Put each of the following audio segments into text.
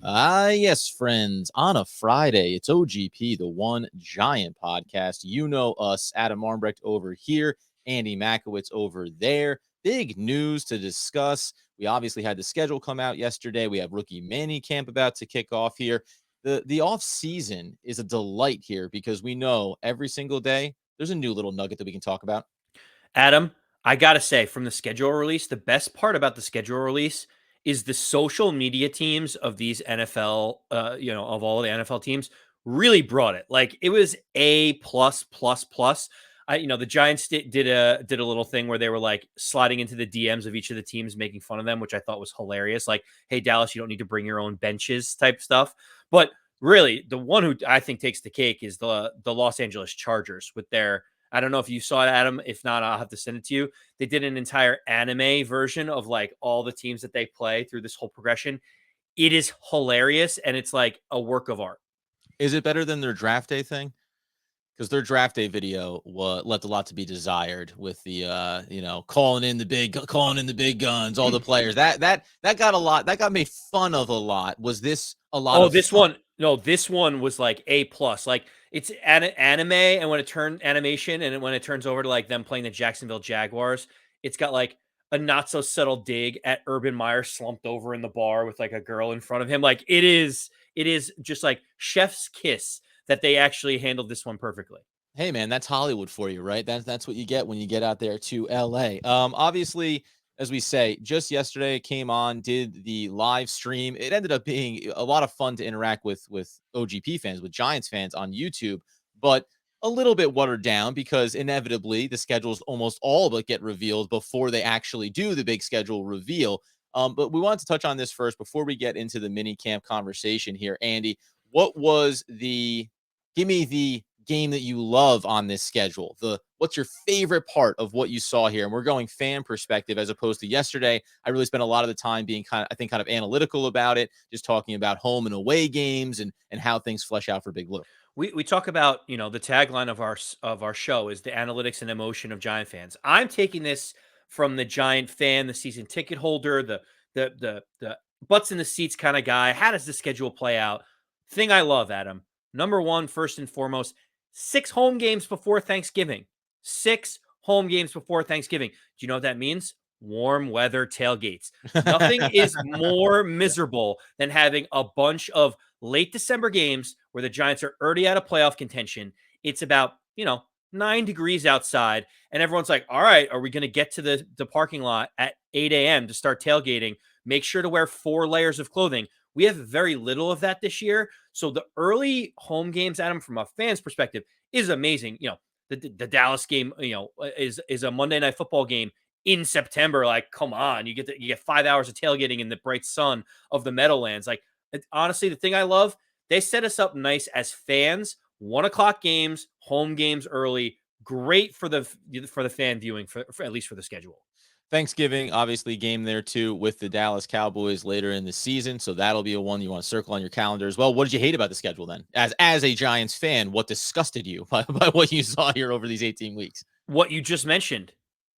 Yes, friends. On a Friday, it's OGP, the One Giant podcast. You know us, Adam Armbrecht over here, Andy Makowitz over there. Big news to discuss. We obviously had the schedule come out yesterday. We have rookie minicamp about to kick off here. The off season is a delight here because we know every single day there's a new little nugget that we can talk about. Adam, I gotta say, from the schedule release, the best part about the schedule release is the social media teams of these NFL, of all the NFL teams, really brought it. Like it was A plus plus plus. The Giants did a little thing where they were like sliding into the DMs of each of the teams, making fun of them, which I thought was hilarious. Like, hey Dallas, you don't need to bring your own benches type stuff. But really, the one who I think takes the cake is the Los Angeles Chargers with their. I don't know if you saw it, Adam. If not, I'll have to send it to you. They did an entire anime version of like all the teams that they play through this whole progression. It is hilarious and it's like a work of art. Is it better than their draft day thing? Because their draft day video left a lot to be desired with the calling in the big guns, all the players. That got a lot. That got made fun of a lot. Was this a lot of this fun? one? No, this one was like A plus. Like it's anime, and when it turned animation, and when it turns over to like them playing the Jacksonville Jaguars, it's got like a not so subtle dig at Urban Meyer slumped over in the bar with like a girl in front of him. Like it is just like chef's kiss that they actually handled this one perfectly. Hey man, that's Hollywood for you, right? That's what you get when you get out there to LA. Obviously, as we say, just yesterday came on, did the live stream. It ended up being a lot of fun to interact with OGP fans, with Giants fans on YouTube, but a little bit watered down because inevitably the schedules almost all but get revealed before they actually do the big schedule reveal. But we wanted to touch on this first before we get into the mini camp conversation here. Andy, what was give me the game that you love on this schedule? What's your favorite part of what you saw here? And we're going fan perspective as opposed to yesterday. I really spent a lot of the time being kind of analytical about it, just talking about home and away games and how things flesh out for Big Blue. We talk about, the tagline of our show is the analytics and emotion of Giant fans. I'm taking this from the Giant fan, the season ticket holder, the butts in the seats kind of guy. How does the schedule play out? Thing I love, Adam. Number one, first and foremost, 6 home games before Thanksgiving. 6 home games before Thanksgiving. Do you know what that means? Warm weather tailgates. Nothing is more miserable than having a bunch of late December games where the Giants are already out of playoff contention. It's about, 9 degrees outside, and everyone's like, all right, are we going to get to the parking lot at 8 a.m. to start tailgating? Make sure to wear 4 layers of clothing. We have very little of that this year. So the early home games, Adam, from a fan's perspective, is amazing. The Dallas game, is a Monday Night Football game in September. Like, come on, you get 5 hours of tailgating in the bright sun of the Meadowlands. Like, honestly, the thing I love, they set us up nice as fans. 1:00 games, home games early. Great for the fan viewing, for at least for the schedule. Thanksgiving, obviously, game there too with the Dallas Cowboys later in the season. So that'll be a one you want to circle on your calendar as well. What did you hate about the schedule then? As a Giants fan, what disgusted you by what you saw here over these 18 weeks? What you just mentioned,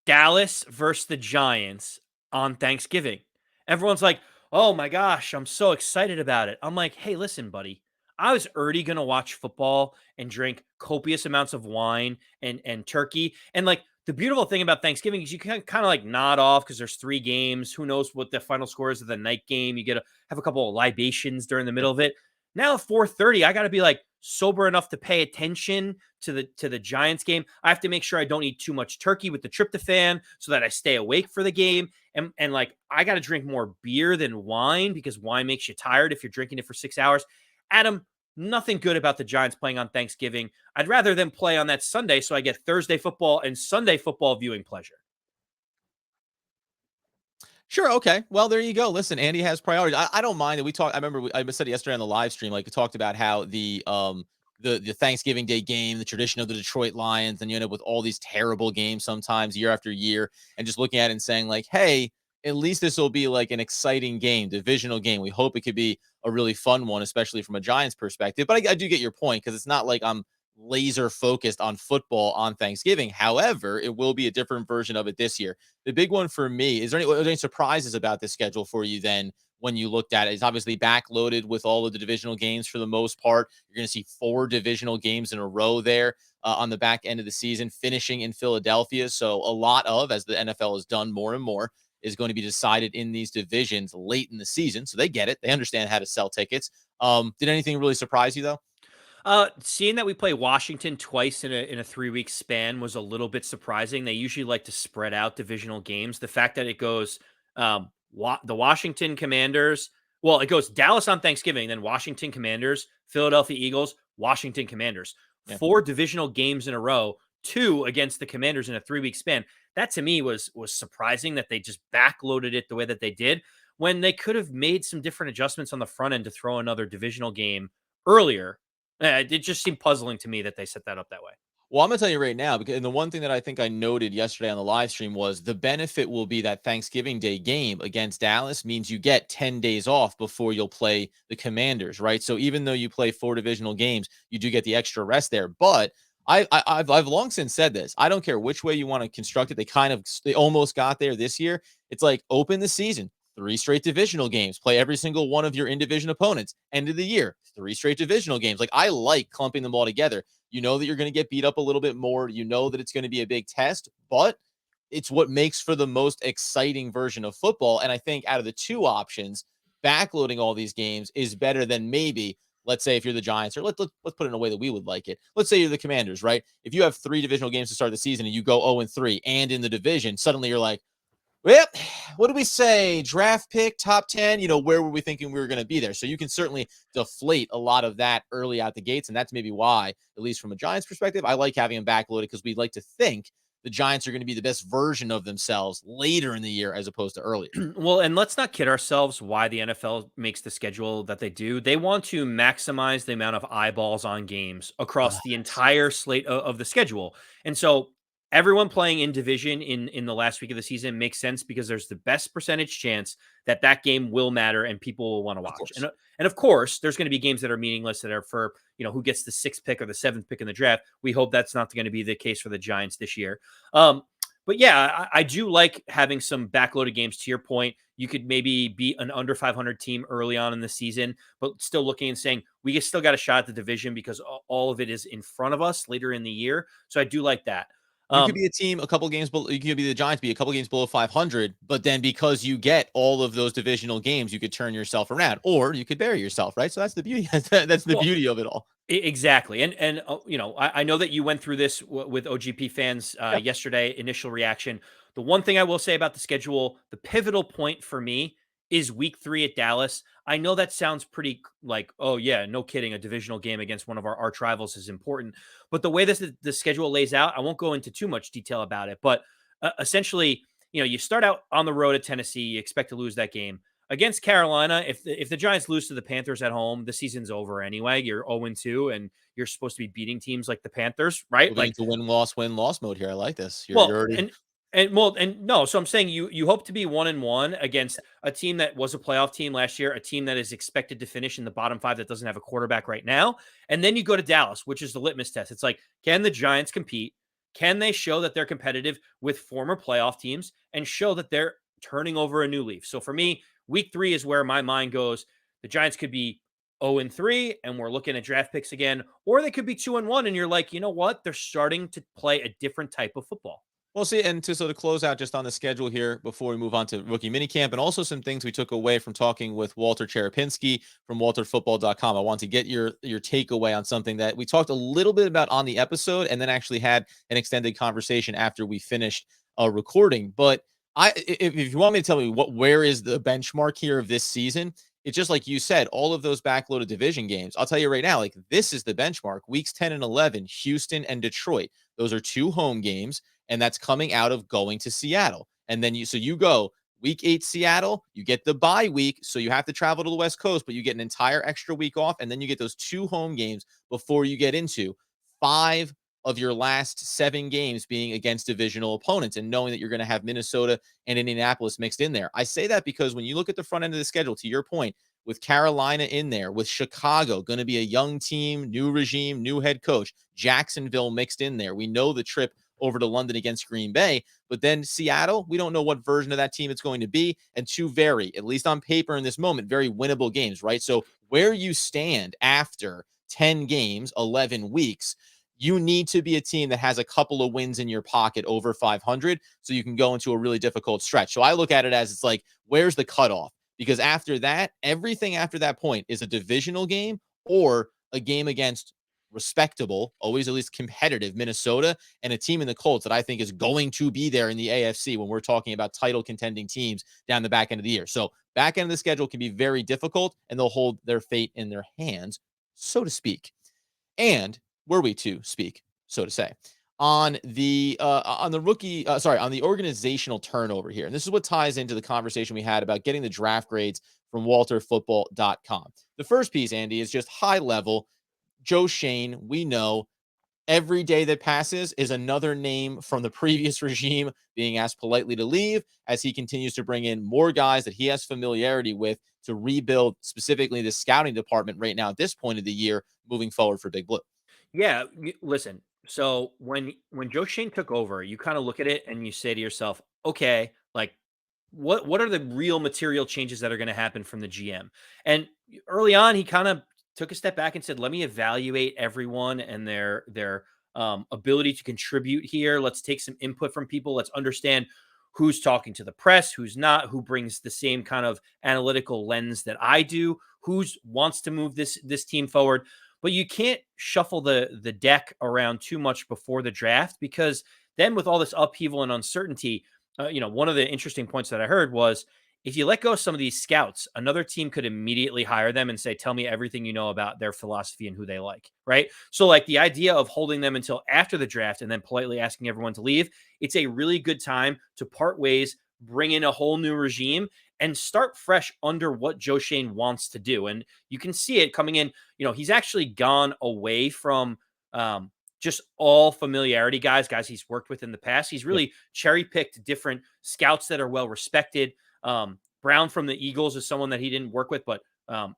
Dallas versus the Giants on Thanksgiving. Everyone's like, oh my gosh, I'm so excited about it. I'm like, hey, listen, buddy. I was already going to watch football and drink copious amounts of wine and turkey. And like the beautiful thing about Thanksgiving is you can kind of like nod off because there's 3 games. Who knows what the final score is of the night game? You get to have a couple of libations during the middle of it. Now at 4:30, I got to be like sober enough to pay attention to the Giants game. I have to make sure I don't eat too much turkey with the tryptophan so that I stay awake for the game. And like I got to drink more beer than wine because wine makes you tired if you're drinking it for 6 hours. Adam, nothing good about the Giants playing on Thanksgiving. I'd rather them play on that Sunday so I get Thursday football and Sunday football viewing pleasure. Sure. Okay. Well, there you go. Listen, Andy has priorities. I don't mind that we talked. I remember I said it yesterday on the live stream. Like we talked about how the Thanksgiving Day game, the tradition of the Detroit Lions, and you end up with all these terrible games sometimes year after year, and just looking at it and saying like, hey, at least this will be like an exciting game, divisional game. We hope it could be a really fun one, especially from a Giants perspective. But I do get your point because it's not like I'm laser focused on football on Thanksgiving. However, it will be a different version of it this year. The big one for me, are there any surprises about this schedule for you then when you looked at it. It's obviously backloaded with all of the divisional games for the most part. You're going to see 4 divisional games in a row there on the back end of the season, finishing in Philadelphia. So a lot of, as the NFL has done more and more, is going to be decided in these divisions late in the season. So they get it. They understand how to sell tickets. Did anything really surprise you, though? Seeing that we play Washington twice in a 3 week span was a little bit surprising. They usually like to spread out divisional games. The fact that it goes the Washington Commanders, well, it goes Dallas on Thanksgiving, then Washington Commanders, Philadelphia Eagles, Washington Commanders, Yeah. 4 divisional games in a row, 2 against the Commanders in a 3 week span. That to me was surprising that they just backloaded it the way that they did when they could have made some different adjustments on the front end to throw another divisional game earlier. It just seemed puzzling to me that they set that up that way. Well, I'm gonna tell you right now, because and the one thing that I think I noted yesterday on the live stream was the benefit will be that Thanksgiving Day game against Dallas means you get 10 days off before you'll play the Commanders, right? So even though you play 4 divisional games, you do get the extra rest there. But I've long since said this. I don't care which way you want to construct it. They almost got there this year. It's like open the season, 3 straight divisional games, play every single one of your in division opponents. End of the year, 3 straight divisional games. Like I like clumping them all together. You know that you're going to get beat up a little bit more. You know that it's going to be a big test, but it's what makes for the most exciting version of football. And I think out of the 2 options, backloading all these games is better than maybe, let's say, if you're the Giants, or let's put it in a way that we would like it. Let's say you're the Commanders, right? If you have 3 divisional games to start the season and you go 0-3 and in the division, suddenly you're like, well, what do we say? Draft pick, top 10, where were we thinking we were going to be there? So you can certainly deflate a lot of that early out the gates. And that's maybe why, at least from a Giants perspective, I like having them backloaded, because we'd like to think the Giants are going to be the best version of themselves later in the year as opposed to earlier. Well, and let's not kid ourselves why the NFL makes the schedule that they do. They want to maximize the amount of eyeballs on games across the entire slate of the schedule. And so everyone playing in division in the last week of the season makes sense because there's the best percentage chance that that game will matter and people will want to watch. And of course, there's going to be games that are meaningless that are for, who gets the 6th pick or the 7th pick in the draft. We hope that's not going to be the case for the Giants this year. But yeah, I do like having some backloaded games. To your point, you could maybe beat an under 500 team early on in the season, but still looking and saying we still got a shot at the division because all of it is in front of us later in the year. So I do like that. You could be a team a couple games below. You could be the Giants, be a couple games below 500, but then because you get all of those divisional games, you could turn yourself around, or you could bury yourself, right? So that's the beauty. That's the beauty of it all. Exactly. And I know that you went through this with OGP fans yesterday, initial reaction. The one thing I will say about the schedule, the pivotal point for me is week 3 at Dallas. I know that sounds pretty like, oh yeah, no kidding. A divisional game against one of our arch rivals is important, but the way the schedule lays out, I won't go into too much detail about it, but essentially, you start out on the road at Tennessee, you expect to lose that game. Against Carolina, if the Giants lose to the Panthers at home, the season's over anyway. You're 0-2, and you're supposed to be beating teams like the Panthers, right? Moving into win-loss mode here. I like this. You're Well, already and no. So I'm saying you hope to be 1-1 against a team that was a playoff team last year, a team that is expected to finish in the bottom 5 that doesn't have a quarterback right now, and then you go to Dallas, which is the litmus test. It's like, can the Giants compete? Can they show that they're competitive with former playoff teams and show that they're turning over a new leaf? So for me, week 3 is where my mind goes. The Giants could be 0-3, and we're looking at draft picks again, or they could be 2-1, and you're like, you know what? They're starting to play a different type of football. Well, see, and to close out just on the schedule here before we move on to rookie minicamp, and also some things we took away from talking with Walter Cherepinski from WalterFootball.com. I want to get your takeaway on something that we talked a little bit about on the episode, and then actually had an extended conversation after we finished recording. But if you want me to tell you where is the benchmark here of this season, it's just like you said, all of those backloaded division games. I'll tell you right now, like this is the benchmark. Weeks 10 and 11, Houston and Detroit. Those are 2 home games, and that's coming out of going to Seattle. And then you go week 8 Seattle, you get the bye week, so you have to travel to the West Coast, but you get an entire extra week off, and then you get those 2 home games before you get into 5 of your last 7 games being against divisional opponents, and knowing that you're going to have Minnesota and Indianapolis mixed in there. I say that because when you look at the front end of the schedule, to your point, with Carolina in there, with Chicago going to be a young team, new regime, new head coach, Jacksonville mixed in there. We know the trip over to London against Green Bay. But then Seattle, we don't know what version of that team it's going to be. And two very, at least on paper in this moment, very winnable games, right? So where you stand after 10 games, 11 weeks, you need to be a team that has a couple of wins in your pocket over 500 so you can go into a really difficult stretch. So I look at it as it's like, where's the cutoff? Because after that, everything after that point is a divisional game or a game against respectable, always at least competitive Minnesota and a team in the Colts that I think is going to be there in the AFC when we're talking about title contending teams down the back end of the year. So back end of the schedule can be very difficult and they'll hold their fate in their hands, so to speak. And were we to speak, so to say, on the rookie, on the organizational turnover here. And this is what ties into the conversation we had about getting the draft grades from walterfootball.com. The first piece, Andy, is just high level. Joe Schoen, we know every day that passes is another name from the previous regime being asked politely to leave as he continues to bring in more guys that he has familiarity with to rebuild specifically the scouting department right now at this point of the year moving forward for Big Blue. Yeah, listen. So when Joe Schoen took over, you kind of look at it and you say to yourself, okay, like what are the real material changes that are going to happen from the GM? And early on, he kind of took a step back and said, let me evaluate everyone and their ability to contribute here. Let's take some input from people. Let's understand who's talking to the press, who's not, who brings the same kind of analytical lens that I do, who's wants to move this team forward. But you can't shuffle the deck around too much before the draft because then with all this upheaval and uncertainty, one of the interesting points that I heard was if you let go of some of these scouts, another team could immediately hire them and say, tell me everything you know about their philosophy and who they like. Right. So, like the idea of holding them until after the draft and then politely asking everyone to leave, it's a really good time to part ways, bring in a whole new regime and start fresh under what Joe Schoen wants to do. And you can see it coming in. He's actually gone away from just all familiarity guys he's worked with in the past. He's really cherry picked different scouts that are well respected. Brown from the Eagles is someone that he didn't work with, but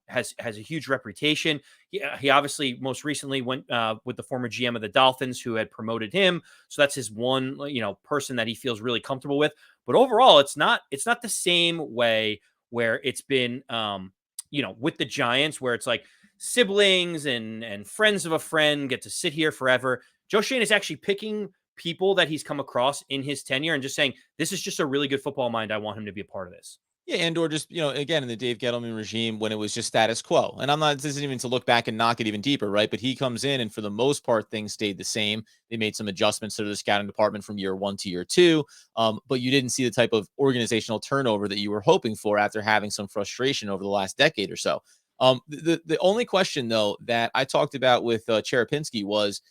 has a huge reputation. He obviously most recently went with the former GM of the Dolphins who had promoted him. So that's his one, person that he feels really comfortable with. But overall, it's not the same way where it's been, with the Giants where it's like siblings and friends of a friend get to sit here forever. Joe Schoen is actually picking people that he's come across in his tenure and just saying, this is just a really good football mind. I want him to be a part of this. Yeah, and or just, again, in the Dave Gettleman regime when it was just status quo. And this isn't even to look back and knock it even deeper, right? But he comes in and for the most part, things stayed the same. They made some adjustments to the scouting department from year one to year two. But you didn't see the type of organizational turnover that you were hoping for after having some frustration over the last decade or so. The only question, though, that I talked about with Cherepinski was,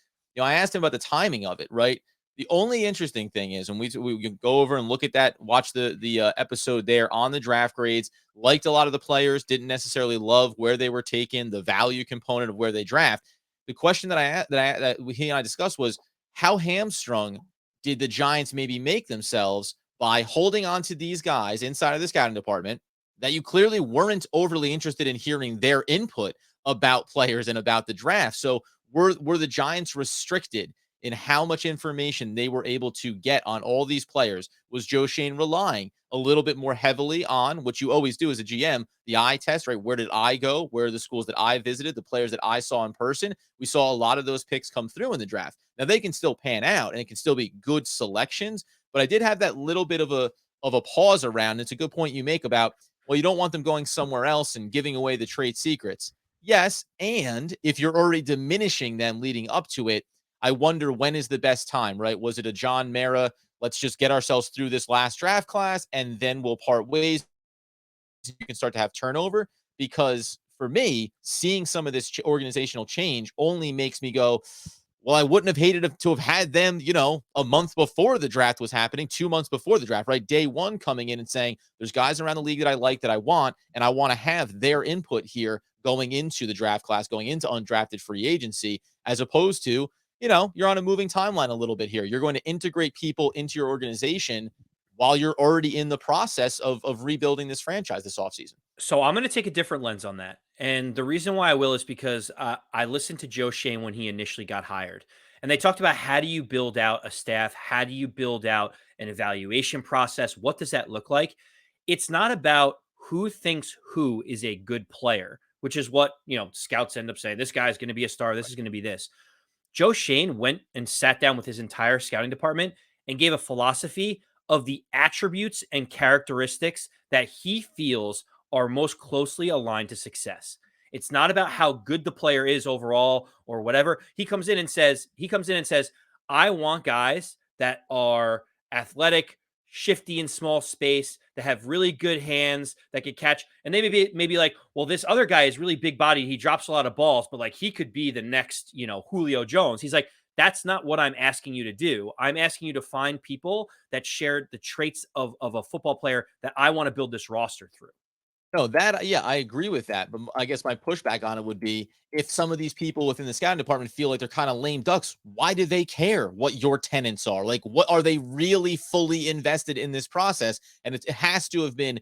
I asked him about the timing of it, right? The only interesting thing is, and we can go over and look at that, watch the episode there on the draft grades. Liked a lot of the players, didn't necessarily love where they were taken, the value component of where they draft. The question that he and I discussed was how hamstrung did the Giants maybe make themselves by holding on to these guys inside of the scouting department that you clearly weren't overly interested in hearing their input about players and about the draft. So were the Giants restricted in how much information they were able to get on all these players? Was Joe Schoen relying a little bit more heavily on what you always do as a GM, the eye test, right? Where did I go? Where are the schools that I visited? The players that I saw in person? We saw a lot of those picks come through in the draft. Now they can still pan out and it can still be good selections, but I did have that little bit of a pause around. It's a good point you make about, well, you don't want them going somewhere else and giving away the trade secrets. Yes, and if you're already diminishing them leading up to it, I wonder when is the best time, right? Was it a John Mara, let's just get ourselves through this last draft class and then we'll part ways? You can start to have turnover because for me, seeing some of this organizational change only makes me go, well, I wouldn't have hated to have had them, a month before the draft was happening, 2 months before the draft, right? Day one coming in and saying, there's guys around the league that I like, that I want, and I want to have their input here going into the draft class, going into undrafted free agency, as opposed to, you're on a moving timeline a little bit here. You're going to integrate people into your organization while you're already in the process of rebuilding this franchise this offseason. So I'm going to take a different lens on that. And the reason why I will is because I listened to Joe Schoen when he initially got hired. And they talked about how do you build out a staff? How do you build out an evaluation process? What does that look like? It's not about who thinks who is a good player, which is what, scouts end up saying. This guy is going to be a star. This is going to be this. Joe Schoen went and sat down with his entire scouting department and gave a philosophy of the attributes and characteristics that he feels are most closely aligned to success. It's not about how good the player is overall or whatever. He comes in and says, I want guys that are athletic, shifty in small space, that have really good hands, that could catch. And they maybe like, well, this other guy is really big bodied. He drops a lot of balls, but like he could be the next, Julio Jones. He's like, that's not what I'm asking you to do. I'm asking you to find people that share the traits of a football player that I want to build this roster through. No, that yeah, I agree with that. But I guess my pushback on it would be if some of these people within the scouting department feel like they're kind of lame ducks, why do they care what your tenants are? Like, what are they really fully invested in this process? And it has to have been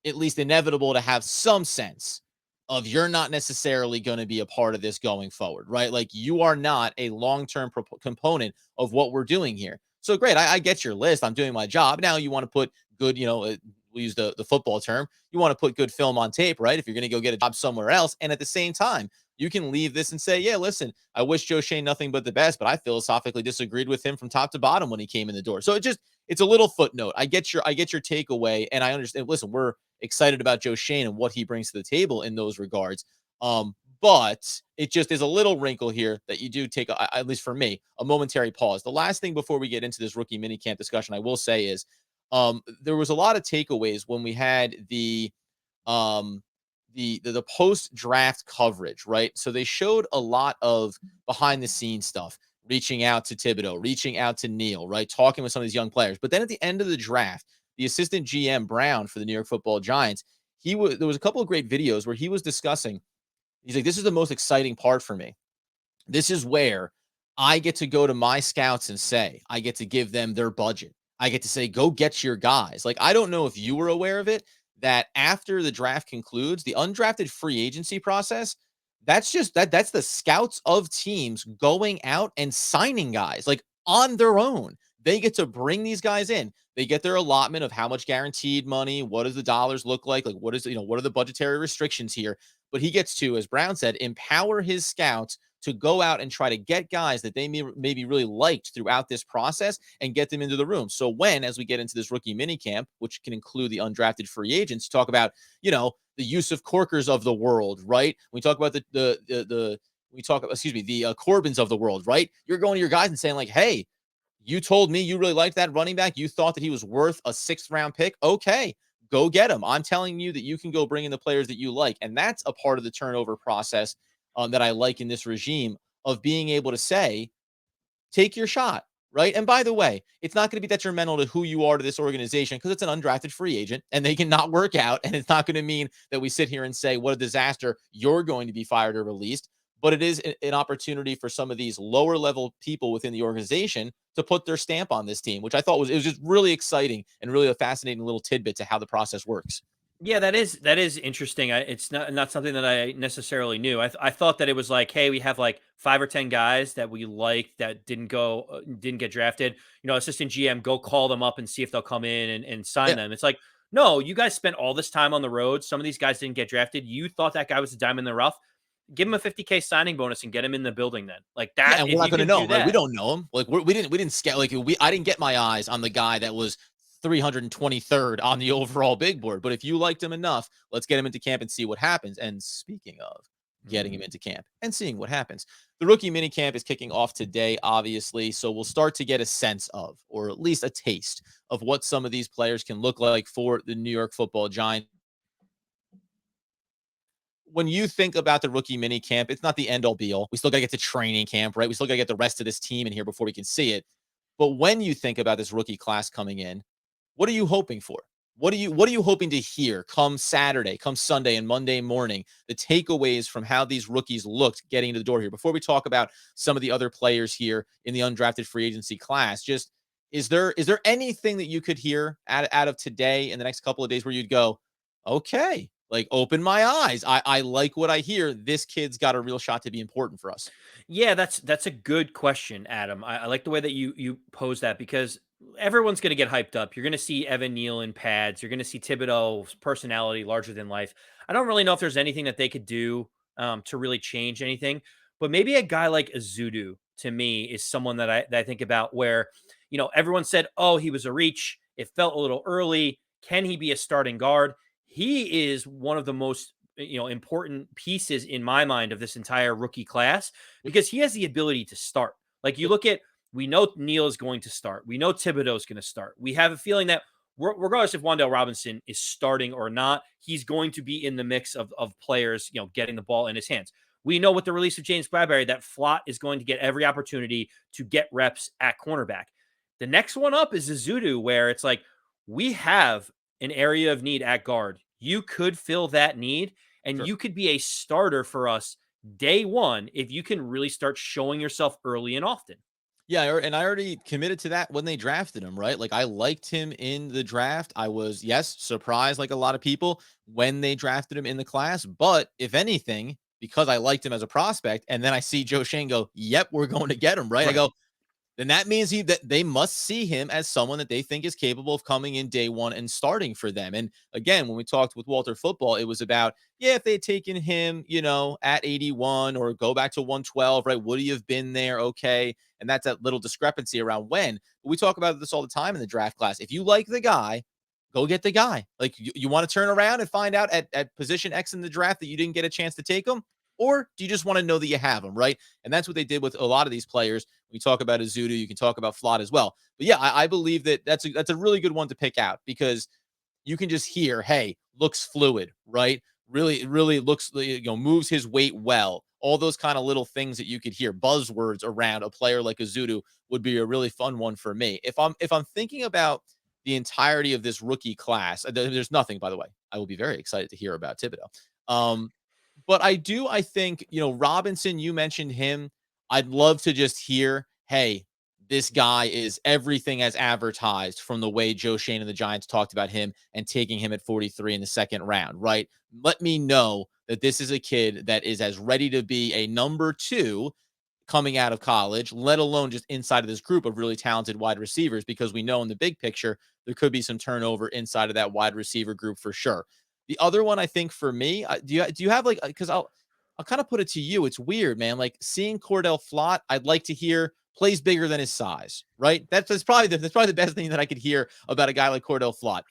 at least inevitable to have some sense of you're not necessarily going to be a part of this going forward, right? Like you are not a long-term component of what we're doing here. So great, I get your list. I'm doing my job. Now you want to put good, we'll use the football term. You want to put good film on tape, right? If you're going to go get a job somewhere else. And at the same time, you can leave this and say, yeah, listen, I wish Joe Schoen nothing but the best, but I philosophically disagreed with him from top to bottom when he came in the door. So it's a little footnote. I get your takeaway, and I understand. Listen, we're excited about Joe Schoen and what he brings to the table in those regards. But it just is a little wrinkle here that you do take, at least for me, a momentary pause. The last thing before we get into this rookie minicamp discussion, I will say is there was a lot of takeaways when we had the post draft coverage, right? So they showed a lot of behind the scenes stuff, reaching out to Thibodeau, reaching out to Neil, right? Talking with some of these young players. But then at the end of the draft, the assistant GM Brown for the New York Football Giants, there was a couple of great videos where he was discussing, he's like, this is the most exciting part for me. This is where I get to go to my scouts and say, I get to give them their budget. I get to say, go get your guys. Like, I don't know if you were aware of it, that after the draft concludes, the undrafted free agency process, that's the scouts of teams going out and signing guys like on their own. They get to bring these guys in. They get their allotment of how much guaranteed money, what does the dollars look like what is, what are the budgetary restrictions here? But he gets to, as Brown said, empower his scouts to go out and try to get guys that they maybe really liked throughout this process and get them into the room. So as we get into this rookie minicamp, which can include the undrafted free agents, talk about, the Yusuf Corkers of the world, right? We talk about the Corbins of the world, right? You're going to your guys and saying like, hey, you told me you really liked that running back. You thought that he was worth a 6th round pick. Okay, go get him. I'm telling you that you can go bring in the players that you like. And that's a part of the turnover process that I like in this regime of being able to say, take your shot, right? And by the way, it's not going to be detrimental to who you are to this organization because it's an undrafted free agent and they can not work out. And it's not going to mean that we sit here and say, what a disaster, you're going to be fired or released. But it is an opportunity for some of these lower level people within the organization to put their stamp on this team, which I thought it was just really exciting and really a fascinating little tidbit to how the process works. Yeah, that is interesting. It's not something that I necessarily knew. I thought that it was like, hey, we have like 5 or 10 guys that we like that didn't get drafted. Assistant GM, go call them up and see if they'll come in and sign Yeah. them. It's like, no, you guys spent all this time on the road. Some of these guys didn't get drafted. You thought that guy was a diamond in the rough. Give him a 50K signing bonus and get him in the building. Then, like Yeah, that, and we're if not you going to can know do him, right? We that, don't know him. Like we didn't scout. Like I didn't get my eyes on the guy that was 323rd on the overall big board. But if you liked him enough, let's get him into camp and see what happens. And speaking of getting him into camp and seeing what happens, the rookie mini camp is kicking off today, obviously. So we'll start to get a sense of, or at least a taste of, what some of these players can look like for the New York Football Giants. When you think about the rookie mini camp, it's not the end all be all. We still got to get to training camp, right? We still got to get the rest of this team in here before we can see it. But when you think about this rookie class coming in, what are you hoping for? What are you hoping to hear come Saturday, come Sunday, and Monday morning? The takeaways from how these rookies looked getting into the door here. Before we talk about some of the other players here in the undrafted free agency class, just is there anything that you could hear out of today in the next couple of days where you'd go, okay, like open my eyes. I like what I hear. This kid's got a real shot to be important for us. Yeah, that's a good question, Adam. I like the way that you pose that because everyone's going to get hyped up. You're going to see Evan Neal in pads. You're going to see Thibodeau's personality larger than life. I don't really know if there's anything that they could do to really change anything, but maybe a guy like Ezeudu to me is someone that I think about where everyone said, oh, he was a reach. It felt a little early. Can he be a starting guard? He is one of the most important pieces in my mind of this entire rookie class Yep. because he has the ability to start. Like you Yep. look at, we know Neal is going to start. We know Thibodeau is going to start. We have a feeling that regardless if Wan'Dale Robinson is starting or not, he's going to be in the mix of players, getting the ball in his hands. We know with the release of James Bradbury that Flott is going to get every opportunity to get reps at cornerback. The next one up is Ezeudu, where it's like we have an area of need at guard. You could fill that need and Sure. you could be a starter for us day one if you can really start showing yourself early and often. Yeah, and I already committed to that when they drafted him, right? Like I liked him in the draft. I was, yes, surprised like a lot of people when they drafted him in the class, but if anything, because I liked him as a prospect, and then I see Joe Schoen go, "Yep, we're going to get him," right? I Right. go, then that means that they must see him as someone that they think is capable of coming in day one and starting for them. And again, when we talked with Walter Football, it was about, yeah, if they had taken him, at 81 or go back to 112, right? Would he have been there? Okay. And that's that little discrepancy around when. But we talk about this all the time in the draft class. If you like the guy, go get the guy. Like you want to turn around and find out at position X in the draft that you didn't get a chance to take him, or do you just want to know that you have him, right? And that's what they did with a lot of these players. We talk about Ezeudu, you can talk about Flott as well. But yeah, I believe that that's a really good one to pick out because you can just hear, hey, looks fluid, right? Really, really looks, moves his weight well. All those kind of little things that you could hear, buzzwords around a player like Ezeudu would be a really fun one for me. If I'm thinking about the entirety of this rookie class, there's nothing, by the way. I will be very excited to hear about Thibodeau. But I think, Robinson, you mentioned him. I'd love to just hear, hey, this guy is everything as advertised from the way Joe Schoen and the Giants talked about him and taking him at 43 in the second round, right? Let me know that this is a kid that is as ready to be a number two coming out of college, let alone just inside of this group of really talented wide receivers, because we know in the big picture, there could be some turnover inside of that wide receiver group for sure. The other one I think for me, do you have like, because I'll kind of put it to you. It's weird, man. Like seeing Cordell Flott, I'd like to hear plays bigger than his size, right? That's probably the best thing that I could hear about a guy like Cordell Flott.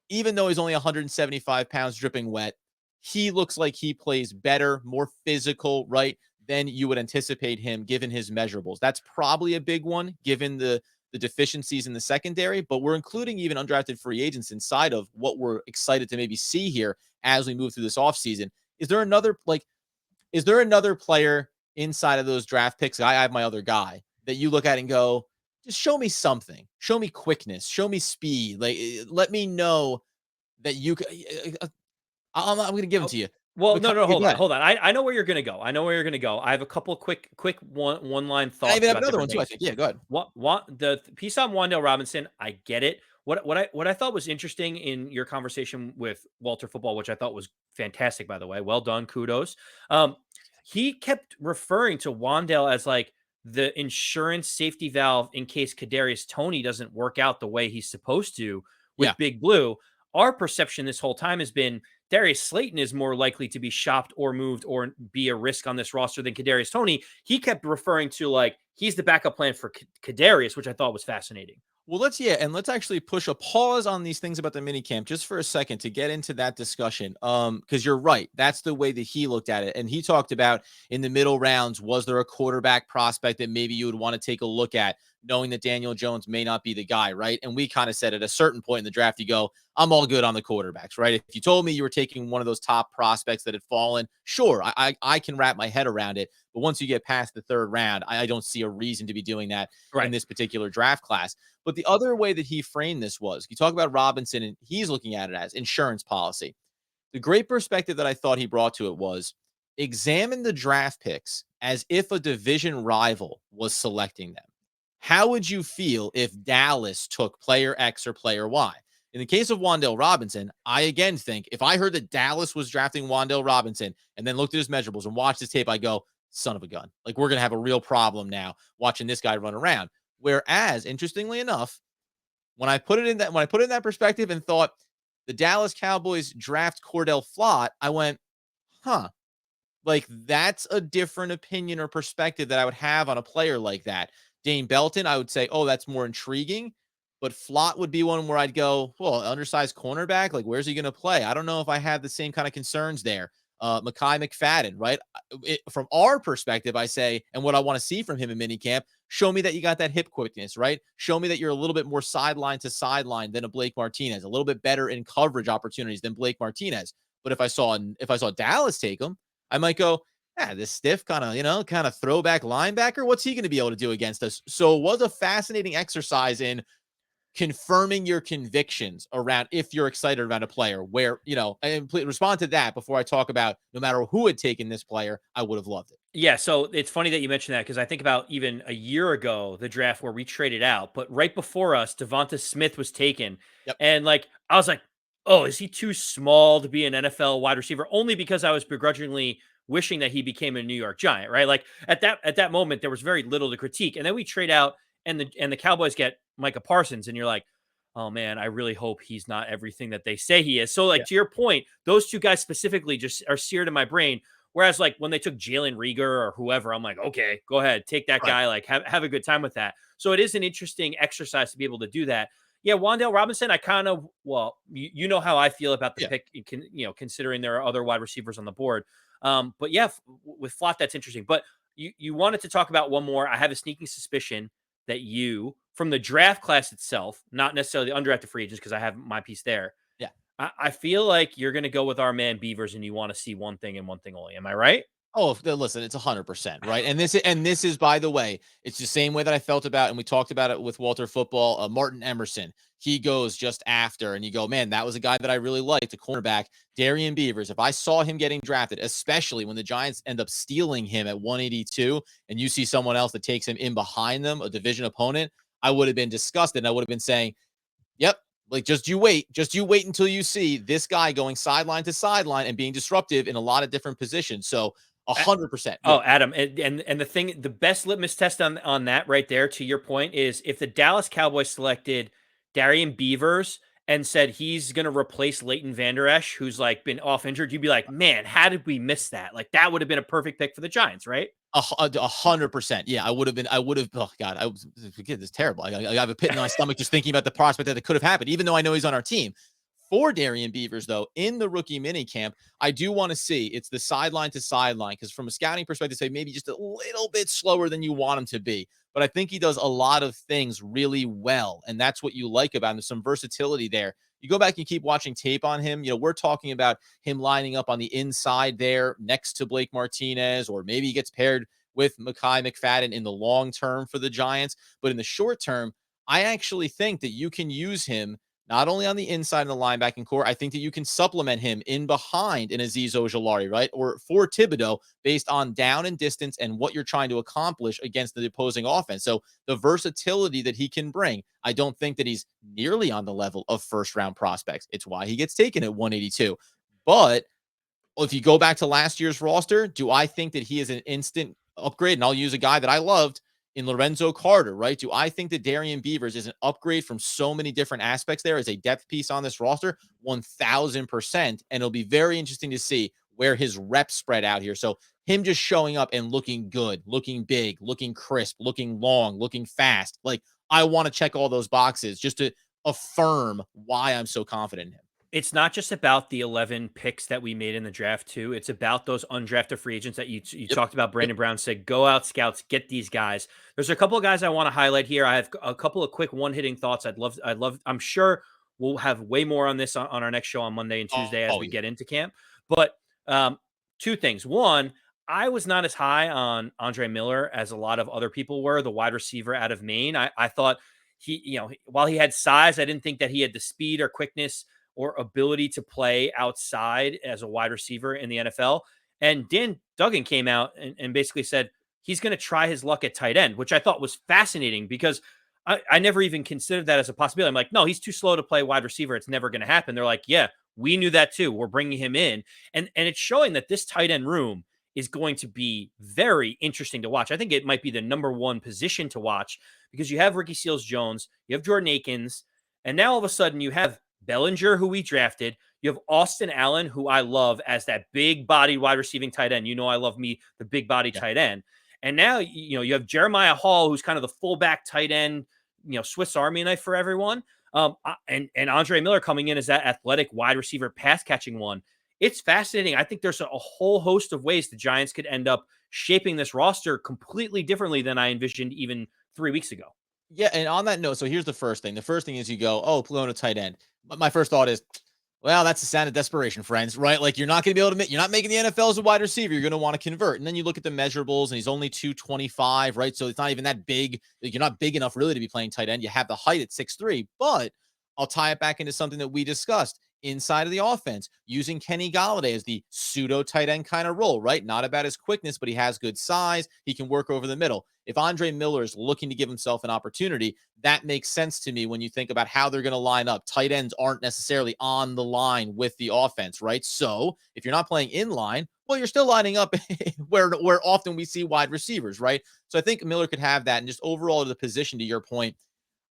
Even though he's only 175 pounds dripping wet, he looks like he plays better, more physical, right? Than you would anticipate him given his measurables. That's probably a big one given the deficiencies in the secondary, but we're including even undrafted free agents inside of what we're excited to maybe see here as we move through this offseason. Is there another player inside of those draft picks? I have my other guy that you look at and go, just show me something. Show me quickness. Show me speed. Like, let me know that you could. I'm going to give them Oh, to you. well, no, Because, no, yeah, hold go on, ahead. hold on. I know where you're gonna go. I know where you're gonna go. I have a couple quick one line And I thoughts even have about another one different too, I things. think. Yeah, go ahead. What the piece on Wandel Robinson, I get it. What I thought was interesting in your conversation with Walter Football, which I thought was fantastic, by the way. Well done, kudos. He kept referring to Wandale as like the insurance safety valve in case Kadarius Toney doesn't work out the way he's supposed to Yeah. with Big Blue. Our perception this whole time has been Darius Slayton is more likely to be shopped or moved or be a risk on this roster than Kadarius Toney. He kept referring to like he's the backup plan for Kadarius, which I thought was fascinating. Well, let's actually push a pause on these things about the minicamp just for a second to get into that discussion. Because you're right, that's the way that he looked at it, and he talked about in the middle rounds, was there a quarterback prospect that maybe you would want to take a look at, knowing that Daniel Jones may not be the guy, right? And we kind of said at a certain point in the draft, you go, I'm all good on the quarterbacks, right? If you told me you were taking one of those top prospects that had fallen, sure, I can wrap my head around it. But once you get past the third round, I don't see a reason to be doing that in Right. this particular draft class. But the other way that he framed this was, you talk about Robinson, and he's looking at it as insurance policy. The great perspective that I thought he brought to it was examine the draft picks as if a division rival was selecting them. How would you feel if Dallas took player X or player Y? In the case of Wandel Robinson, I again think if I heard that Dallas was drafting Wandel Robinson and then looked at his measurables and watched his tape, I go, son of a gun. Like, we're going to have a real problem now watching this guy run around. Whereas, interestingly enough, when I put it in that perspective and thought the Dallas Cowboys draft Cordell Flott, I went, huh, like, that's a different opinion or perspective that I would have on a player like that. Dane Belton, I would say, oh, that's more intriguing. But Flott would be one where I'd go, well, undersized cornerback, like, where's he going to play? I don't know if I have the same kind of concerns there. Mekhi McFadden, right? From our perspective, I say, and what I want to see from him in minicamp, show me that you got that hip quickness, right? Show me that you're a little bit more sideline to sideline than a Blake Martinez, a little bit better in coverage opportunities than Blake Martinez. But if I saw Dallas take him, I might go, yeah, this stiff kind of throwback linebacker. What's he going to be able to do against us? So it was a fascinating exercise in confirming your convictions around if you're excited about a player where, and respond to that before I talk about no matter who had taken this player, I would have loved it. Yeah, so it's funny that you mentioned that because I think about even a year ago, the draft where we traded out, but right before us, Devonta Smith was taken. Yep. And like, I was like, oh, is he too small to be an NFL wide receiver? Only because I was begrudgingly wishing that he became a New York Giant, right? Like at that moment, there was very little to critique. And then we trade out and the Cowboys get Micah Parsons, and you're like, oh man, I really hope he's not everything that they say he is. So, like, to your point, those two guys specifically just are seared in my brain. Whereas, like, when they took Jalen Reagor or whoever, I'm like, okay, go ahead, take that guy, like, have a good time with that. So it is an interesting exercise to be able to do that. Yeah, Wan'Dale Robinson, I kind of, well, you know how I feel about the pick, considering there are other wide receivers on the board. But yeah, with Flott, that's interesting. But you wanted to talk about one more. I have a sneaking suspicion that you, from the draft class itself, not necessarily the undrafted free agents, because I have my piece there. Yeah. I feel like you're going to go with our man Beavers, and you want to see one thing and one thing only. Am I right? Oh, listen, it's 100%, right? And this is, by the way, it's the same way that I felt about, and we talked about it with Walter Football, Martin Emerson. He goes just after, and you go, man, that was a guy that I really liked, a cornerback, Darrian Beavers. If I saw him getting drafted, especially when the Giants end up stealing him at 182, and you see someone else that takes him in behind them, a division opponent, I would have been disgusted. And I would have been saying, yep, like, just you wait until you see this guy going sideline to sideline and being disruptive in a lot of different positions. So 100%. Oh, Adam, and the best litmus test on that right there, to your point, is if the Dallas Cowboys selected Darrian Beavers and said he's going to replace Leighton Vander Esch, who's like been off injured, you'd be like, man, how did we miss that? Like, that would have been a perfect pick for the Giants, right? 100%. Yeah, I would have. Oh God, forget this terrible. I have a pit in my stomach just thinking about the prospect that it could have happened, even though I know he's on our team. For Darien Beavers, though, in the rookie mini camp, I do want to see it's the sideline to sideline, because from a scouting perspective, say maybe just a little bit slower than you want him to be. But I think he does a lot of things really well, and that's what you like about him. There's some versatility there. You go back and keep watching tape on him. We're talking about him lining up on the inside there next to Blake Martinez, or maybe he gets paired with Mekhi McFadden in the long term for the Giants. But in the short term, I actually think that you can use him not only on the inside of the linebacking core. I think that you can supplement him in behind in Azeez Ojulari, right? Or for Thibodeau, based on down and distance and what you're trying to accomplish against the opposing offense. So the versatility that he can bring, I don't think that he's nearly on the level of first-round prospects. It's why he gets taken at 182. But if you go back to last year's roster, do I think that he is an instant upgrade? And I'll use a guy that I loved in Lorenzo Carter, right? Do I think that Darien Beavers is an upgrade from so many different aspects there as a depth piece on this roster? 1,000%. And it'll be very interesting to see where his reps spread out here. So him just showing up and looking good, looking big, looking crisp, looking long, looking fast. Like, I want to check all those boxes just to affirm why I'm so confident in him. It's not just about the 11 picks that we made in the draft too. It's about those undrafted free agents that you talked about. Brandon Brown said, go out, scouts, get these guys. There's a couple of guys I want to highlight here. I have a couple of quick one-hitting thoughts. I'm sure we'll have way more on this on our next show on Monday and Tuesday as we get into camp. But two things. One, I was not as high on Andre Miller as a lot of other people were, the wide receiver out of Maine. I thought he, while he had size, I didn't think that he had the speed or quickness or ability to play outside as a wide receiver in the NFL. And Dan Duggan came out and basically said he's going to try his luck at tight end, which I thought was fascinating because I never even considered that as a possibility. I'm like, no, he's too slow to play wide receiver. It's never going to happen. They're like, yeah, we knew that too. We're bringing him in, and it's showing that this tight end room is going to be very interesting to watch. I think it might be the number one position to watch because you have Ricky Seals Jones, you have Jordan Akins, and now all of a sudden you have Bellinger, who we drafted. You have Austin Allen, who I love as that big body wide receiving tight end. You know, I love me the big body tight end. And now, you have Jeremiah Hall, who's kind of the fullback tight end, Swiss Army knife for everyone. And Andre Miller coming in as that athletic wide receiver pass catching one. It's fascinating. I think there's a whole host of ways the Giants could end up shaping this roster completely differently than I envisioned even 3 weeks ago. Yeah, and on that note, so here's the first thing. The first thing is you go, oh, Plano tight end. But my first thought is, well, that's a sign of desperation, friends, right? Like you're not going to be able to you're not making the NFL as a wide receiver. You're going to want to convert. And then you look at the measurables and he's only 225, right? So it's not even that big. Like, you're not big enough really to be playing tight end. You have the height at 6'3", but I'll tie it back into something that we discussed inside of the offense, using Kenny Golladay as the pseudo tight end kind of role, right? Not about his quickness, but he has good size. He can work over the middle. If Andre Miller is looking to give himself an opportunity, that makes sense to me when you think about how they're going to line up. Tight ends aren't necessarily on the line with the offense, right? So if you're not playing in line, well, you're still lining up where often we see wide receivers, right? So I think Miller could have that. And just overall to the position, to your point,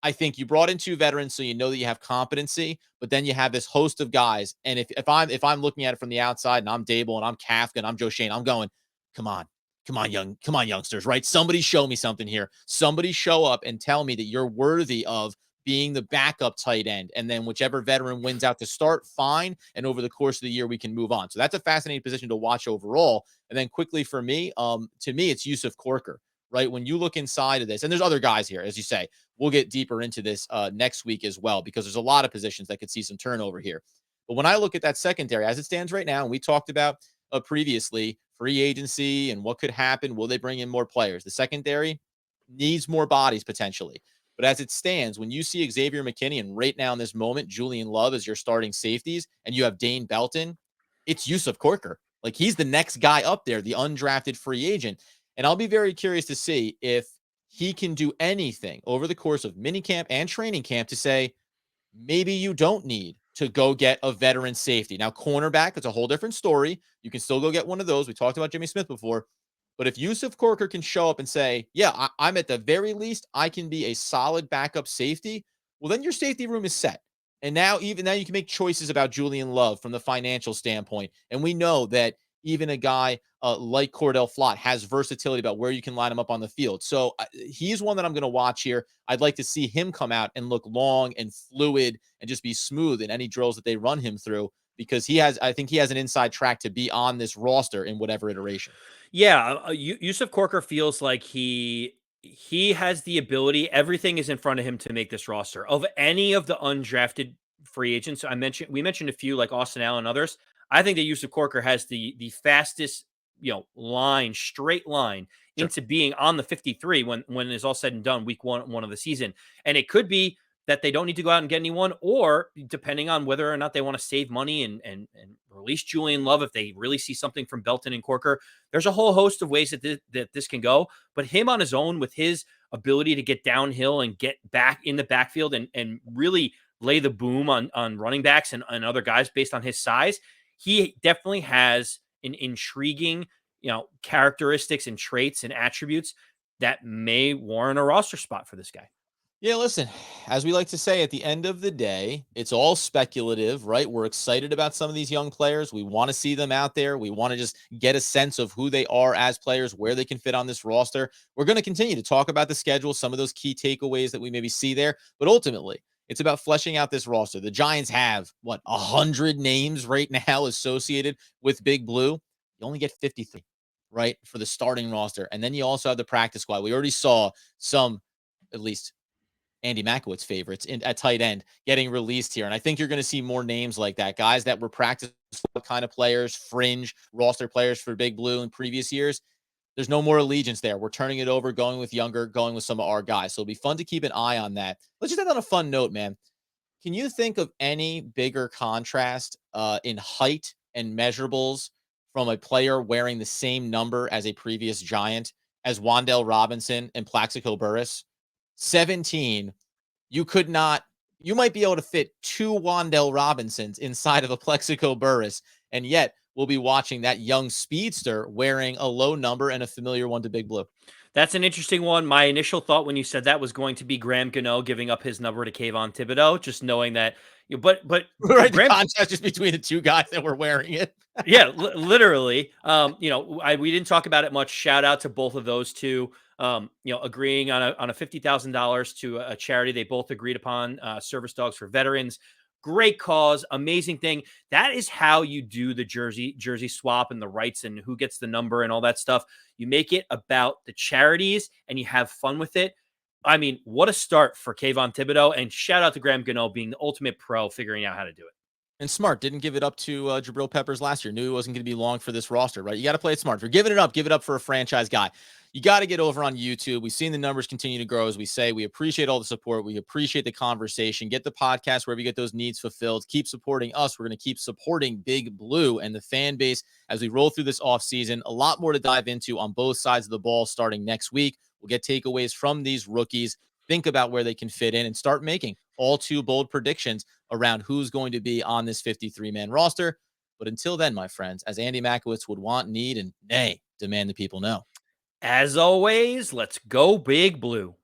I think you brought in 2 veterans, so you know that you have competency, but then you have this host of guys. And if I'm looking at it from the outside and I'm Dable and I'm Kafka and I'm Joe Schoen, I'm going, come on, come on, youngsters, right? Somebody show me something here. Somebody show up and tell me that you're worthy of being the backup tight end. And then whichever veteran wins out to start, fine. And over the course of the year, we can move on. So that's a fascinating position to watch overall. And then quickly for me, to me, it's Yusuf Corker, right? When you look inside of this, and there's other guys here, as you say, we'll get deeper into this next week as well, because there's a lot of positions that could see some turnover here. But when I look at that secondary as it stands right now, and we talked about previously free agency and what could happen, will they bring in more players? The secondary needs more bodies potentially. But as it stands, when you see Xavier McKinney and right now in this moment, Julian Love as your starting safeties, and you have Dane Belton, it's Yusuf Corker. Like he's the next guy up there, the undrafted free agent. And I'll be very curious to see if he can do anything over the course of minicamp and training camp to say, maybe you don't need to go get a veteran safety. Now, cornerback, it's a whole different story. You can still go get one of those. We talked about Jimmy Smith before. But if Yusuf Corker can show up and say, yeah, I'm at the very least, I can be a solid backup safety, well, then your safety room is set. And now, even now, you can make choices about Julian Love from the financial standpoint. And we know that even a guy like Cordell Flott has versatility about where you can line him up on the field. So he's one that I'm going to watch here. I'd like to see him come out and look long and fluid and just be smooth in any drills that they run him through, because I think he has an inside track to be on this roster in whatever iteration. Yeah, Yusuf Corker feels like he has the ability. Everything is in front of him to make this roster. Of any of the undrafted free agents we mentioned a few like Austin Allen and others. I think that Yusuf Corker has the fastest straight line Sure. into being on the 53 when it's all said and done, week one of the season. And it could be that they don't need to go out and get anyone, or depending on whether or not they want to save money and release Julian Love if they really see something from Belton and Corker. There's a whole host of ways that this can go. But him on his own, with his ability to get downhill and get back in the backfield and really lay the boom on running backs and other guys based on his size, he definitely has an intriguing, characteristics and traits and attributes that may warrant a roster spot for this guy. Yeah, listen, as we like to say, at the end of the day, it's all speculative, right? We're excited about some of these young players. We want to see them out there. We want to just get a sense of who they are as players, where they can fit on this roster. We're going to continue to talk about the schedule, some of those key takeaways that we maybe see there. But ultimately, it's about fleshing out this roster. The Giants have, 100 names right now associated with Big Blue. You only get 53, right, for the starting roster. And then you also have the practice squad. We already saw some, at least Andy Makowitz favorites at tight end getting released here. And I think you're going to see more names like that. Guys that were practice kind of players, fringe roster players for Big Blue in previous years. There's no more allegiance there. We're turning it over, going with younger, going with some of our guys. So it'll be fun to keep an eye on that. Let's just end on a fun note, man. Can you think of any bigger contrast in height and measurables from a player wearing the same number as a previous Giant as Wan'Dale Robinson and Plaxico Burress? 17, you could not, you might be able to fit 2 Wandel Robinsons inside of a Plexico Burris, and yet we'll be watching that young speedster wearing a low number and a familiar one to Big Blue. That's an interesting one. My initial thought when you said that was going to be Graham Gano giving up his number to Kayvon Thibodeau, just knowing that. But Right, the Graham, contrast just between the two guys that were wearing it. yeah, literally. We didn't talk about it much. Shout out to both of those two. Agreeing on a $50,000 to a charity they both agreed upon, Service Dogs for Veterans. Great cause, amazing thing. That is how you do the jersey swap and the rights and who gets the number and all that stuff. You make it about the charities and you have fun with it. I mean, what a start for Kayvon Thibodeau, and shout out to Graham Gano being the ultimate pro figuring out how to do it. And smart, didn't give it up to Jabril Peppers last year. Knew it wasn't going to be long for this roster, right? You got to play it smart. If you're giving it up, give it up for a franchise guy. You got to get over on YouTube. We've seen the numbers continue to grow, as we say. We appreciate all the support. We appreciate the conversation. Get the podcast wherever you get those needs fulfilled. Keep supporting us. We're going to keep supporting Big Blue and the fan base as we roll through this offseason. A lot more to dive into on both sides of the ball starting next week. We'll get takeaways from these rookies, think about where they can fit in, and start making all too bold predictions around who's going to be on this 53-man roster. But until then, my friends, as Andy Makowitz would want, need, and nay, demand the people know. As always, let's go Big Blue.